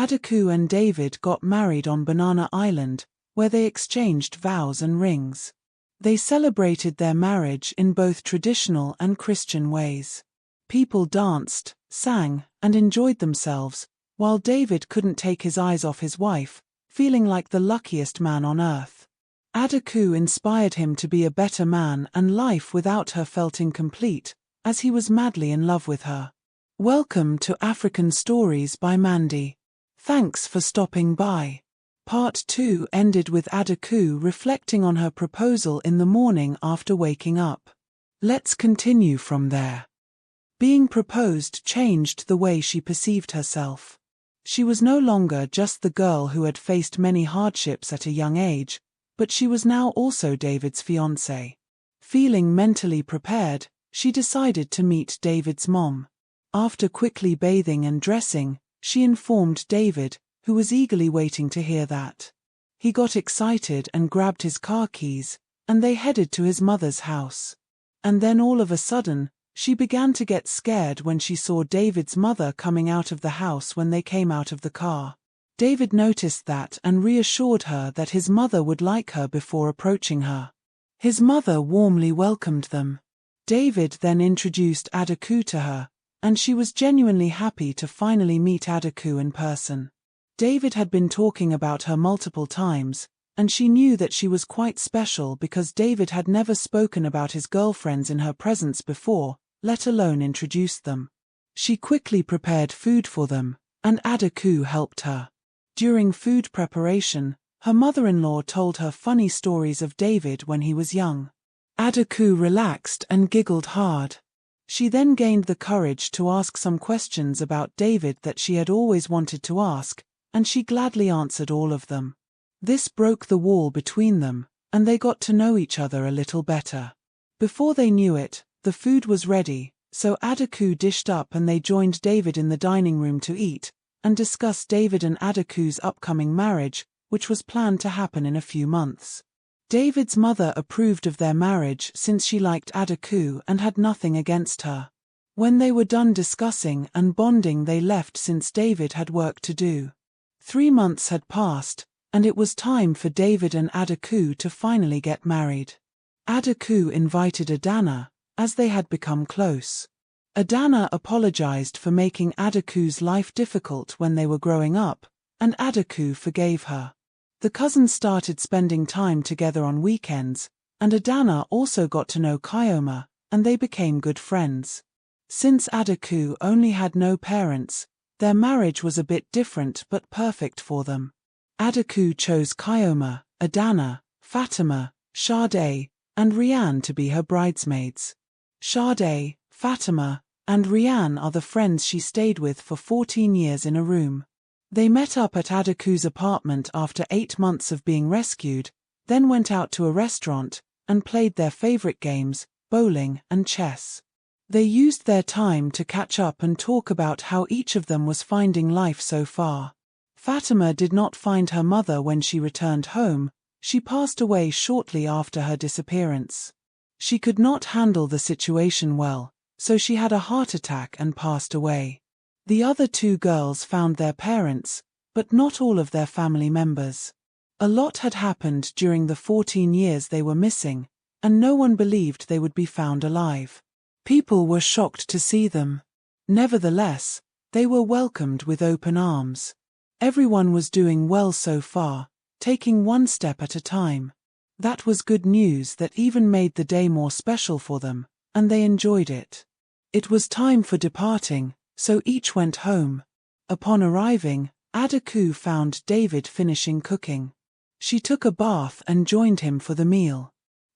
Adaku and David got married on Banana Island, where they exchanged vows and rings. They celebrated their marriage in both traditional and Christian ways. People danced, sang, and enjoyed themselves, while David couldn't take his eyes off his wife, feeling like the luckiest man on earth. Adaku inspired him to be a better man, and life without her felt incomplete, as he was madly in love with her. Welcome to African Stories by Mandy. Thanks for stopping by. Part 2 ended with Adaku reflecting on her proposal in the morning after waking up. Let's continue from there. Being proposed changed the way she perceived herself. She was no longer just the girl who had faced many hardships at a young age, but she was now also David's fiancée. Feeling mentally prepared, she decided to meet David's mom. After quickly bathing and dressing, she informed David, who was eagerly waiting to hear that. He got excited and grabbed his car keys, and they headed to his mother's house. And then all of a sudden, she began to get scared when she saw David's mother coming out of the house when they came out of the car. David noticed that and reassured her that his mother would like her before approaching her. His mother warmly welcomed them. David then introduced Adaku to her, and she was genuinely happy to finally meet Adaku in person. David had been talking about her multiple times, and she knew that she was quite special because David had never spoken about his girlfriends in her presence before, let alone introduced them. She quickly prepared food for them, and Adaku helped her. During food preparation, her mother-in-law told her funny stories of David when he was young. Adaku relaxed and giggled hard. She then gained the courage to ask some questions about David that she had always wanted to ask, and she gladly answered all of them. This broke the wall between them, and they got to know each other a little better. Before they knew it, the food was ready, so Adaku dished up and they joined David in the dining room to eat, and discuss David and Adaku's upcoming marriage, which was planned to happen in a few months. David's mother approved of their marriage since she liked Adaku and had nothing against her. When they were done discussing and bonding, they left since David had work to do. 3 months had passed, and it was time for David and Adaku to finally get married. Adaku invited Adana, as they had become close. Adana apologized for making Adaku's life difficult when they were growing up, and Adaku forgave her. The cousins started spending time together on weekends, and Adana also got to know Kyoma, and they became good friends. Since Adaku only had no parents, their marriage was a bit different but perfect for them. Adaku chose Kyoma, Adana, Fatima, Sade, and Rianne to be her bridesmaids. Sade, Fatima, and Rianne are the friends she stayed with for 14 years in a room. They met up at Adaku's apartment after 8 months of being rescued, then went out to a restaurant, and played their favorite games, bowling and chess. They used their time to catch up and talk about how each of them was finding life so far. Fatima did not find her mother when she returned home. She passed away shortly after her disappearance. She could not handle the situation well, so she had a heart attack and passed away. The other 2 girls found their parents, but not all of their family members. A lot had happened during the 14 years they were missing, and no one believed they would be found alive. People were shocked to see them. Nevertheless, they were welcomed with open arms. Everyone was doing well so far, taking one step at a time. That was good news that even made the day more special for them, and they enjoyed it. It was time for departing, so each went home. Upon arriving, Adaku found David finishing cooking. She took a bath and joined him for the meal.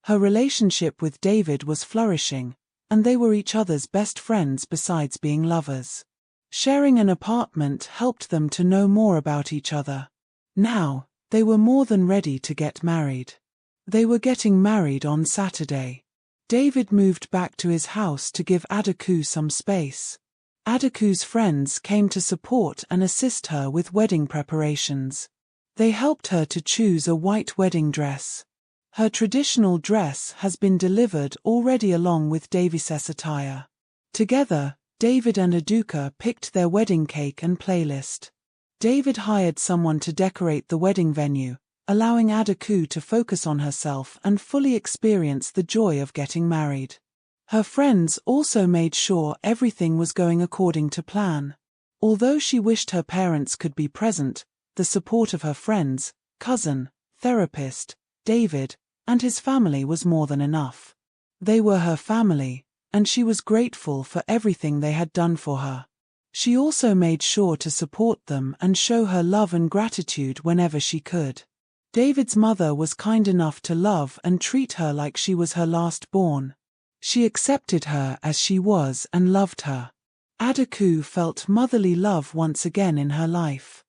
Her relationship with David was flourishing, and they were each other's best friends besides being lovers. Sharing an apartment helped them to know more about each other. Now, they were more than ready to get married. They were getting married on Saturday. David moved back to his house to give Adaku some space. Adaku's friends came to support and assist her with wedding preparations. They helped her to choose a white wedding dress. Her traditional dress has been delivered already along with Davis's attire. Together, David and Adaku picked their wedding cake and playlist. David hired someone to decorate the wedding venue, allowing Adaku to focus on herself and fully experience the joy of getting married. Her friends also made sure everything was going according to plan. Although she wished her parents could be present, the support of her friends, cousin, therapist, David, and his family was more than enough. They were her family, and she was grateful for everything they had done for her. She also made sure to support them and show her love and gratitude whenever she could. David's mother was kind enough to love and treat her like she was her last born. She accepted her as she was and loved her. Adaku felt motherly love once again in her life.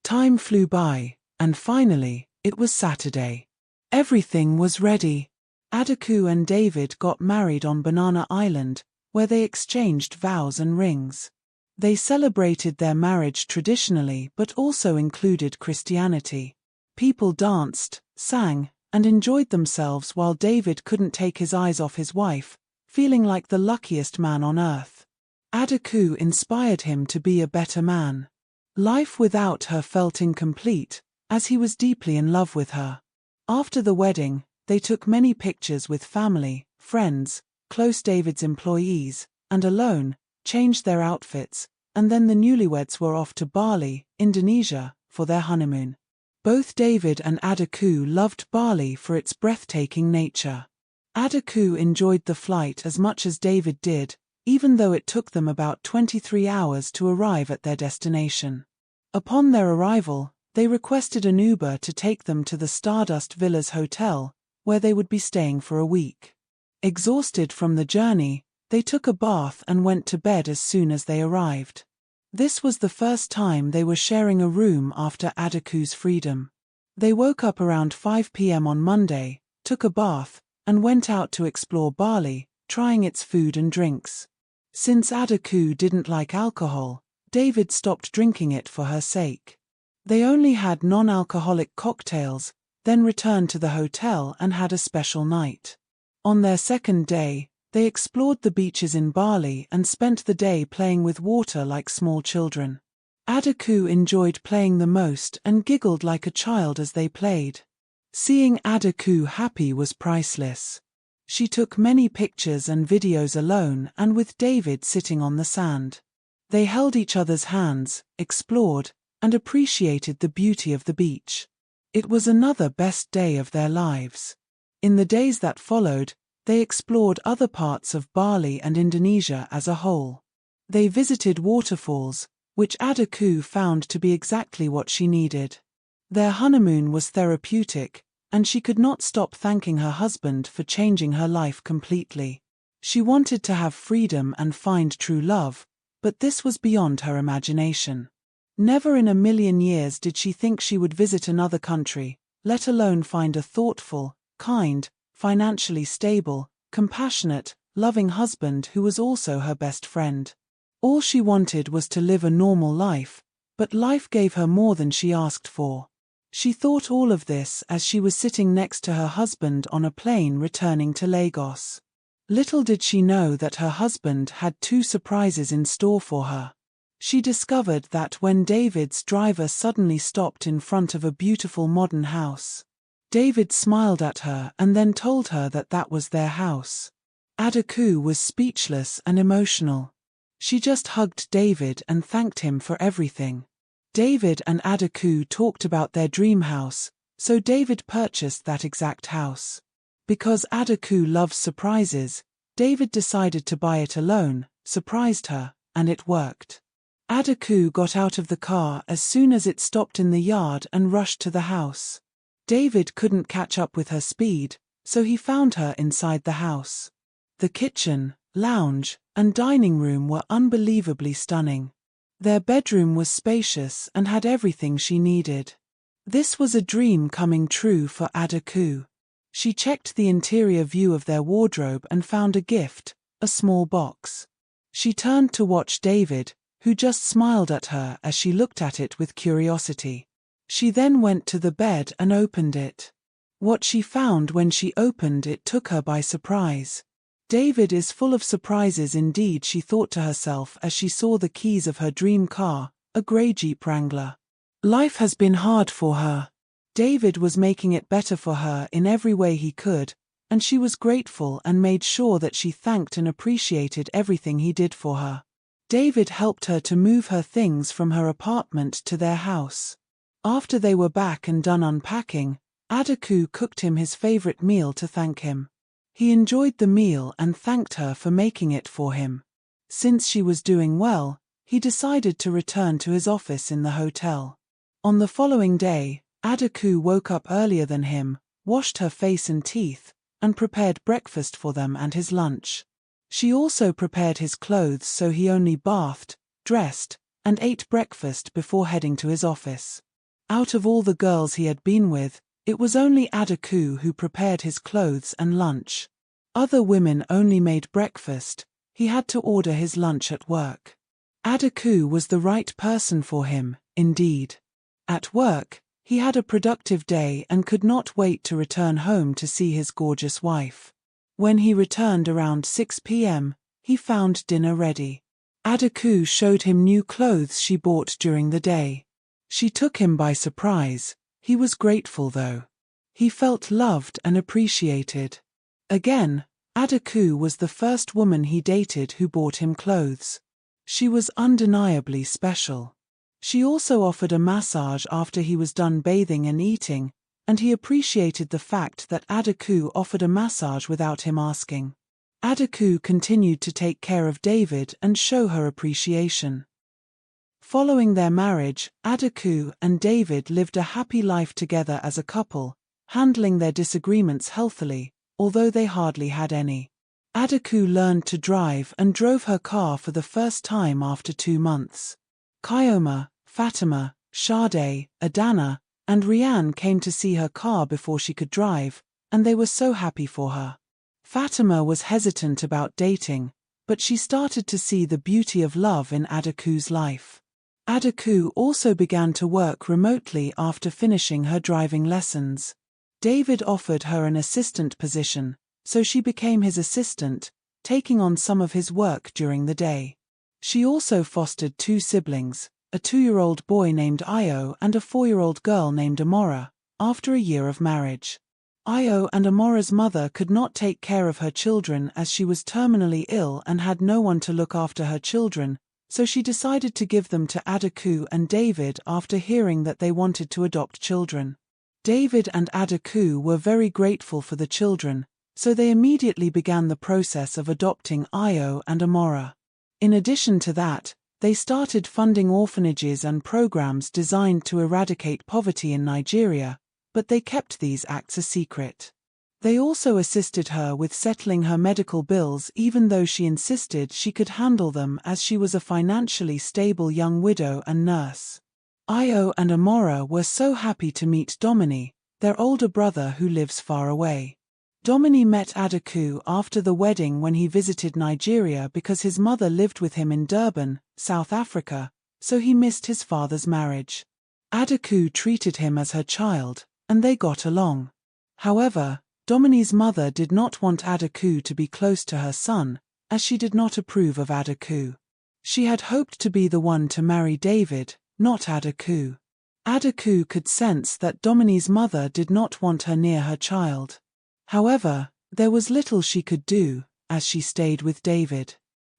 Time flew by, and finally, it was Saturday. Everything was ready. Adaku and David got married on Banana Island, where they exchanged vows and rings. They celebrated their marriage traditionally but also included Christianity. People danced, sang, and enjoyed themselves while David couldn't take his eyes off his wife, feeling like the luckiest man on earth. Adaku inspired him to be a better man. Life without her felt incomplete, as he was deeply in love with her. After the wedding, they took many pictures with family, friends, close David's employees, and alone, changed their outfits, and then the newlyweds were off to Bali, Indonesia, for their honeymoon. Both David and Adaku loved Bali for its breathtaking nature. Adaku enjoyed the flight as much as David did, even though it took them about 23 hours to arrive at their destination. Upon their arrival, they requested an Uber to take them to the Stardust Villas Hotel, where they would be staying for a week. Exhausted from the journey, they took a bath and went to bed as soon as they arrived. This was the first time they were sharing a room after Adaku's freedom. They woke up around 5 p.m. on Monday, took a bath, and went out to explore Bali, trying its food and drinks. Since Adaku didn't like alcohol, David stopped drinking it for her sake. They only had non-alcoholic cocktails, then returned to the hotel and had a special night. On their second day, they explored the beaches in Bali and spent the day playing with water like small children. Adaku enjoyed playing the most and giggled like a child as they played. Seeing Adaku happy was priceless. She took many pictures and videos alone and with David sitting on the sand. They held each other's hands, explored, and appreciated the beauty of the beach. It was another best day of their lives. In the days that followed, they explored other parts of Bali and Indonesia as a whole. They visited waterfalls, which Adaku found to be exactly what she needed. Their honeymoon was therapeutic, and she could not stop thanking her husband for changing her life completely. She wanted to have freedom and find true love, but this was beyond her imagination. Never in a million years did she think she would visit another country, let alone find a thoughtful, kind, financially stable, compassionate, loving husband who was also her best friend. All she wanted was to live a normal life, but life gave her more than she asked for. She thought all of this as she was sitting next to her husband on a plane returning to Lagos. Little did she know that her husband had 2 surprises in store for her. She discovered that when David's driver suddenly stopped in front of a beautiful modern house. David smiled at her and then told her that that was their house. Adaku was speechless and emotional. She just hugged David and thanked him for everything. David and Adaku talked about their dream house, so David purchased that exact house. Because Adaku loves surprises, David decided to buy it alone, surprised her, and it worked. Adaku got out of the car as soon as it stopped in the yard and rushed to the house. David couldn't catch up with her speed, so he found her inside the house. The kitchen, lounge, and dining room were unbelievably stunning. Their bedroom was spacious and had everything she needed. This was a dream coming true for Adaku. She checked the interior view of their wardrobe and found a gift, a small box. She turned to watch David, who just smiled at her as she looked at it with curiosity. She then went to the bed and opened it. What she found when she opened it took her by surprise. David is full of surprises indeed, she thought to herself as she saw the keys of her dream car, a grey Jeep Wrangler. Life has been hard for her. David was making it better for her in every way he could, and she was grateful and made sure that she thanked and appreciated everything he did for her. David helped her to move her things from her apartment to their house. After they were back and done unpacking, Adaku cooked him his favorite meal to thank him. He enjoyed the meal and thanked her for making it for him. Since she was doing well, he decided to return to his office in the hotel. On the following day, Adaku woke up earlier than him, washed her face and teeth, and prepared breakfast for them and his lunch. She also prepared his clothes so he only bathed, dressed, and ate breakfast before heading to his office. Out of all the girls he had been with, it was only Adaku who prepared his clothes and lunch. Other women only made breakfast. He had to order his lunch at work. Adaku was the right person for him, indeed. At work, he had a productive day and could not wait to return home to see his gorgeous wife. When he returned around 6 p.m., he found dinner ready. Adaku showed him new clothes she bought during the day. She took him by surprise. He was grateful though. He felt loved and appreciated. Again, Adaku was the first woman he dated who bought him clothes. She was undeniably special. She also offered a massage after he was done bathing and eating, and he appreciated the fact that Adaku offered a massage without him asking. Adaku continued to take care of David and show her appreciation. Following their marriage, Adaku and David lived a happy life together as a couple, handling their disagreements healthily, although they hardly had any. Adaku learned to drive and drove her car for the first time after 2 months. Kyoma, Fatima, Sade, Adana, and Rianne came to see her car before she could drive, and they were so happy for her. Fatima was hesitant about dating, but she started to see the beauty of love in Adaku's life. Adaku also began to work remotely after finishing her driving lessons. David offered her an assistant position, so she became his assistant, taking on some of his work during the day. She also fostered 2 siblings, a 2-year-old boy named Io and a 4-year-old girl named Amora, after a year of marriage. Io and Amora's mother could not take care of her children as she was terminally ill and had no one to look after her children, so she decided to give them to Adaku and David after hearing that they wanted to adopt children. David and Adaku were very grateful for the children, so they immediately began the process of adopting Io and Amora. In addition to that, they started funding orphanages and programs designed to eradicate poverty in Nigeria, but they kept these acts a secret. They also assisted her with settling her medical bills even though she insisted she could handle them as she was a financially stable young widow and nurse. Io and Amora were so happy to meet Domini, their older brother who lives far away. Domini met Adaku after the wedding when he visited Nigeria because his mother lived with him in Durban, South Africa, so he missed his father's marriage. Adaku treated him as her child, and they got along. However, Domini's mother did not want Adaku to be close to her son, as she did not approve of Adaku. She had hoped to be the one to marry David, not Adaku. Adaku could sense that Domini's mother did not want her near her child. However, there was little she could do, as she stayed with David.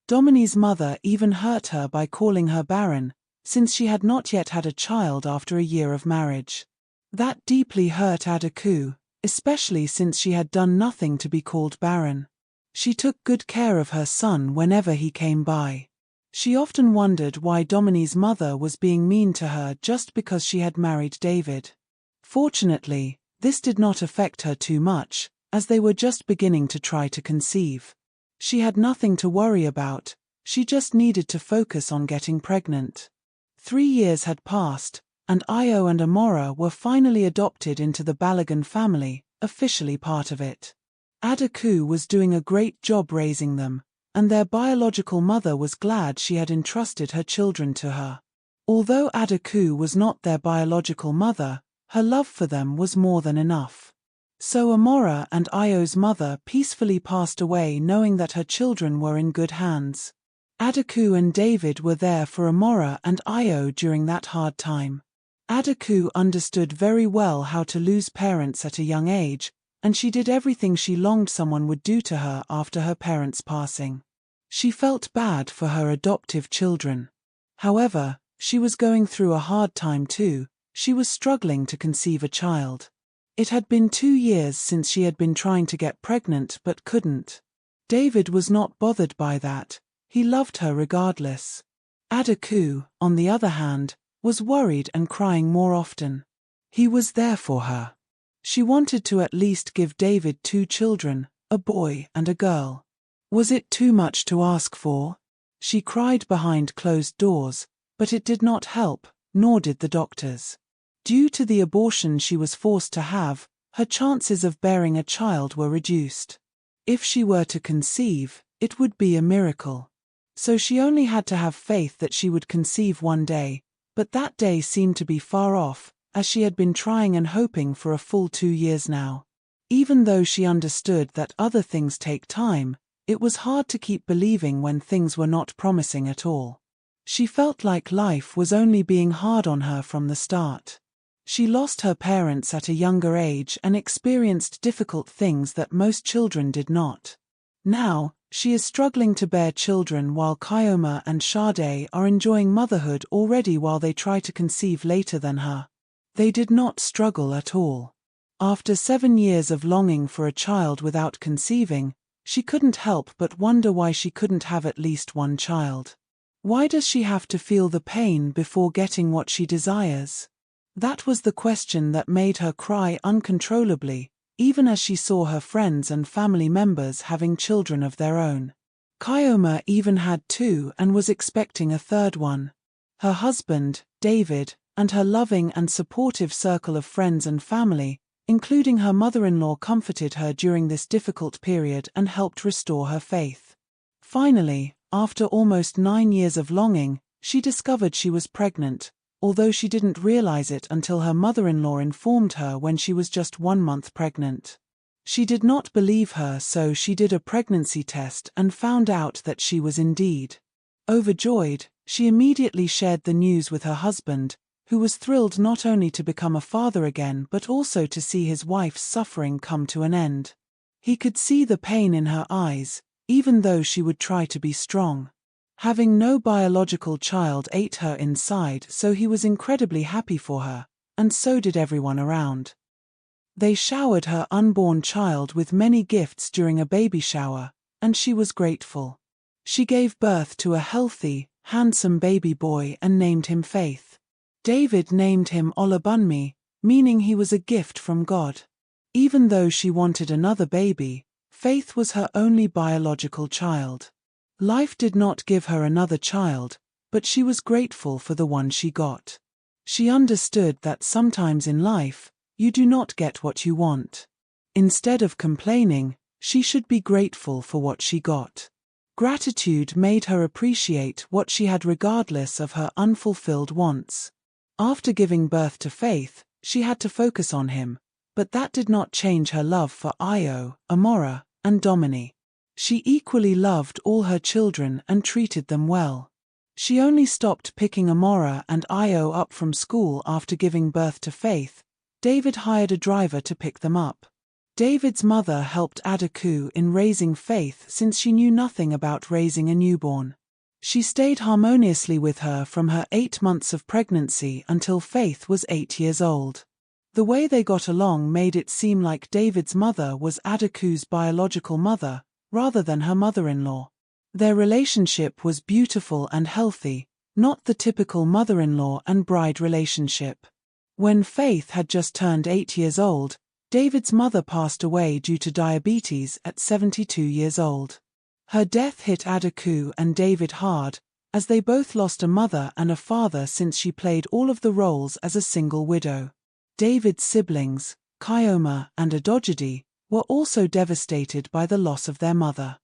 Domini's mother even hurt her by calling her barren, since she had not yet had a child after a year of marriage. That deeply hurt Adaku, especially since she had done nothing to be called barren. She took good care of her son whenever he came by. She often wondered why Domini's mother was being mean to her just because she had married David. Fortunately, this did not affect her too much, as they were just beginning to try to conceive. She had nothing to worry about, she just needed to focus on getting pregnant. 3 years had passed, and Io and Amora were finally adopted into the Balogun family, officially part of it. Adaku was doing a great job raising them, and their biological mother was glad she had entrusted her children to her. Although Adaku was not their biological mother, her love for them was more than enough. So Amora and Io's mother peacefully passed away knowing that her children were in good hands. Adaku and David were there for Amora and Io during that hard time. Adaku understood very well how to lose parents at a young age, and she did everything she longed someone would do to her after her parents' passing. She felt bad for her adoptive children. However, she was going through a hard time too. She was struggling to conceive a child. It had been 2 years since she had been trying to get pregnant but couldn't. David was not bothered by that. He loved her regardless. Adaku, on the other hand, was worried and crying more often. He was there for her. She wanted to at least give David 2 children, a boy and a girl. Was it too much to ask for? She cried behind closed doors, but it did not help, nor did the doctors. Due to the abortion she was forced to have, her chances of bearing a child were reduced. If she were to conceive, it would be a miracle. So she only had to have faith that she would conceive one day, but that day seemed to be far off, as she had been trying and hoping for a full 2 years now. Even though she understood that other things take time, it was hard to keep believing when things were not promising at all. She felt like life was only being hard on her from the start. She lost her parents at a younger age and experienced difficult things that most children did not. Now, she is struggling to bear children while Kyoma and Sade are enjoying motherhood already while they try to conceive later than her. They did not struggle at all. After 7 years of longing for a child without conceiving, she couldn't help but wonder why she couldn't have at least one child. Why does she have to feel the pain before getting what she desires? That was the question that made her cry uncontrollably, even as she saw her friends and family members having children of their own. Kyoma even had 2 and was expecting a 3rd one. Her husband, David, and her loving and supportive circle of friends and family, including her mother-in-law, comforted her during this difficult period and helped restore her faith. Finally, after almost 9 years of longing, she discovered she was pregnant, although she didn't realize it until her mother-in-law informed her when she was just 1 month pregnant. She did not believe her, so she did a pregnancy test and found out that she was indeed. Overjoyed, she immediately shared the news with her husband, who was thrilled not only to become a father again but also to see his wife's suffering come to an end. He could see the pain in her eyes, even though she would try to be strong. Having no biological child ate her inside, so he was incredibly happy for her, and so did everyone around. They showered her unborn child with many gifts during a baby shower, and she was grateful. She gave birth to a healthy, handsome baby boy and named him Faith. David named him Olabunmi, meaning he was a gift from God. Even though she wanted another baby, Faith was her only biological child. Life did not give her another child, but she was grateful for the one she got. She understood that sometimes in life, you do not get what you want. Instead of complaining, she should be grateful for what she got. Gratitude made her appreciate what she had regardless of her unfulfilled wants. After giving birth to Faith, she had to focus on him, but that did not change her love for Io, Amora, and Domini. She equally loved all her children and treated them well. She only stopped picking Amora and Io up from school after giving birth to Faith. David hired a driver to pick them up. David's mother helped Adaku in raising Faith since she knew nothing about raising a newborn. She stayed harmoniously with her from her 8 months of pregnancy until Faith was 8 years old. The way they got along made it seem like David's mother was Adaku's biological mother, rather than her mother-in-law. Their relationship was beautiful and healthy, not the typical mother-in-law and bride relationship. When Faith had just turned 8 years old, David's mother passed away due to diabetes at 72 years old. Her death hit Adaku and David hard, as they both lost a mother and a father since she played all of the roles as a single widow. David's siblings, Kyoma and Adojide, were also devastated by the loss of their mother.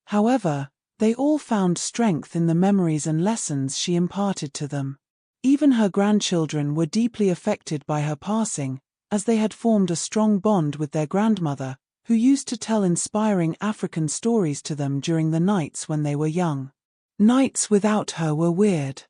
However, they all found strength in the memories and lessons she imparted to them. Even her grandchildren were deeply affected by her passing, as they had formed a strong bond with their grandmother, who used to tell inspiring African stories to them during the nights when they were young. Nights without her were weird.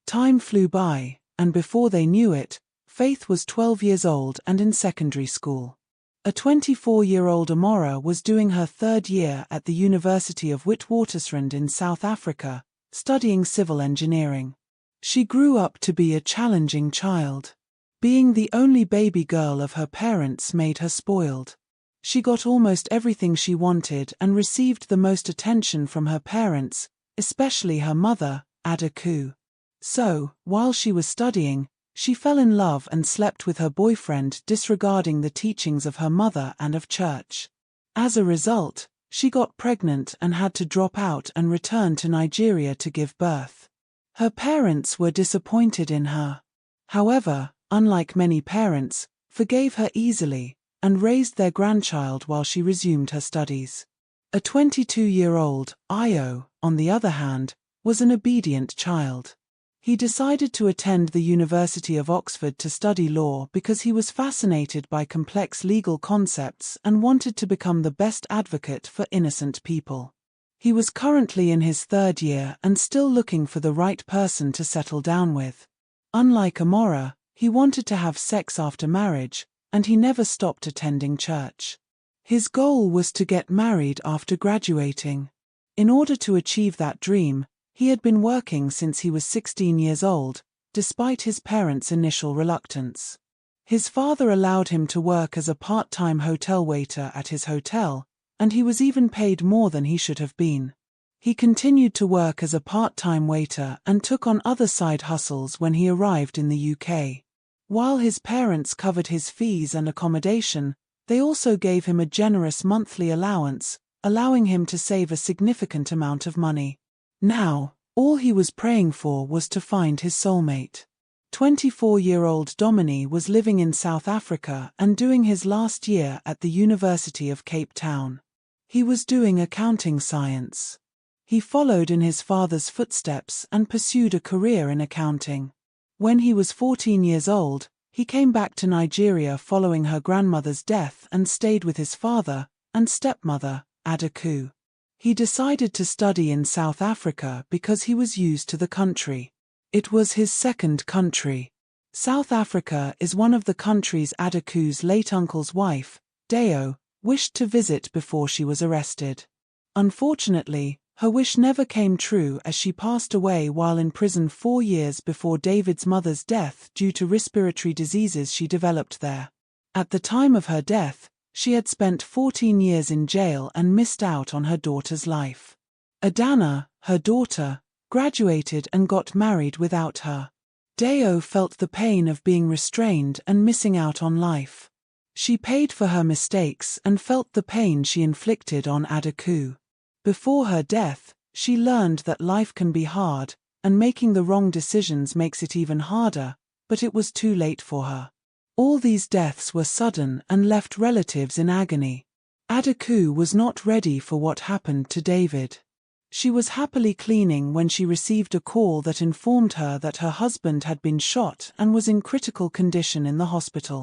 Time flew by, and before they knew it, Faith was 12 years old and in secondary school. A 24-year-old Amora was doing her third year at the University of Witwatersrand in South Africa, studying civil engineering. She grew up to be a challenging child. Being the only baby girl of her parents made her spoiled. She got almost everything she wanted and received the most attention from her parents, especially her mother, Adaku. So, while she was studying, she fell in love and slept with her boyfriend, disregarding the teachings of her mother and of church. As a result, she got pregnant and had to drop out and return to Nigeria to give birth. Her parents were disappointed in her. However, unlike many parents, forgave her easily and raised their grandchild while she resumed her studies. A 22-year-old, Io, on the other hand, was an obedient child. He decided to attend the University of Oxford to study law because he was fascinated by complex legal concepts and wanted to become the best advocate for innocent people. He was currently in his third year and still looking for the right person to settle down with. Unlike Amora, he wanted to have sex after marriage, and he never stopped attending church. His goal was to get married after graduating. In order to achieve that dream, he had been working since he was 16 years old, despite his parents' initial reluctance. His father allowed him to work as a part-time hotel waiter at his hotel, and he was even paid more than he should have been. He continued to work as a part-time waiter and took on other side hustles when he arrived in the UK. While his parents covered his fees and accommodation, they also gave him a generous monthly allowance, allowing him to save a significant amount of money. Now, all he was praying for was to find his soulmate. 24-year-old Domini was living in South Africa and doing his last year at the University of Cape Town. He was doing accounting science. He followed in his father's footsteps and pursued a career in accounting. When he was 14 years old, he came back to Nigeria following her grandmother's death and stayed with his father and stepmother, Adaku. He decided to study in South Africa because he was used to the country. It was his second country. South Africa is one of the countries Adaku's late uncle's wife, Deo, wished to visit before she was arrested. Unfortunately, her wish never came true as she passed away while in prison 4 years before David's mother's death due to respiratory diseases she developed there. At the time of her death, she had spent 14 years in jail and missed out on her daughter's life. Adana, her daughter, graduated and got married without her. Deo felt the pain of being restrained and missing out on life. She paid for her mistakes and felt the pain she inflicted on Adaku. Before her death, she learned that life can be hard, and making the wrong decisions makes it even harder, but it was too late for her. All these deaths were sudden and left relatives in agony. Adaku was not ready for what happened to David. She was happily cleaning when she received a call that informed her that her husband had been shot and was in critical condition in the hospital.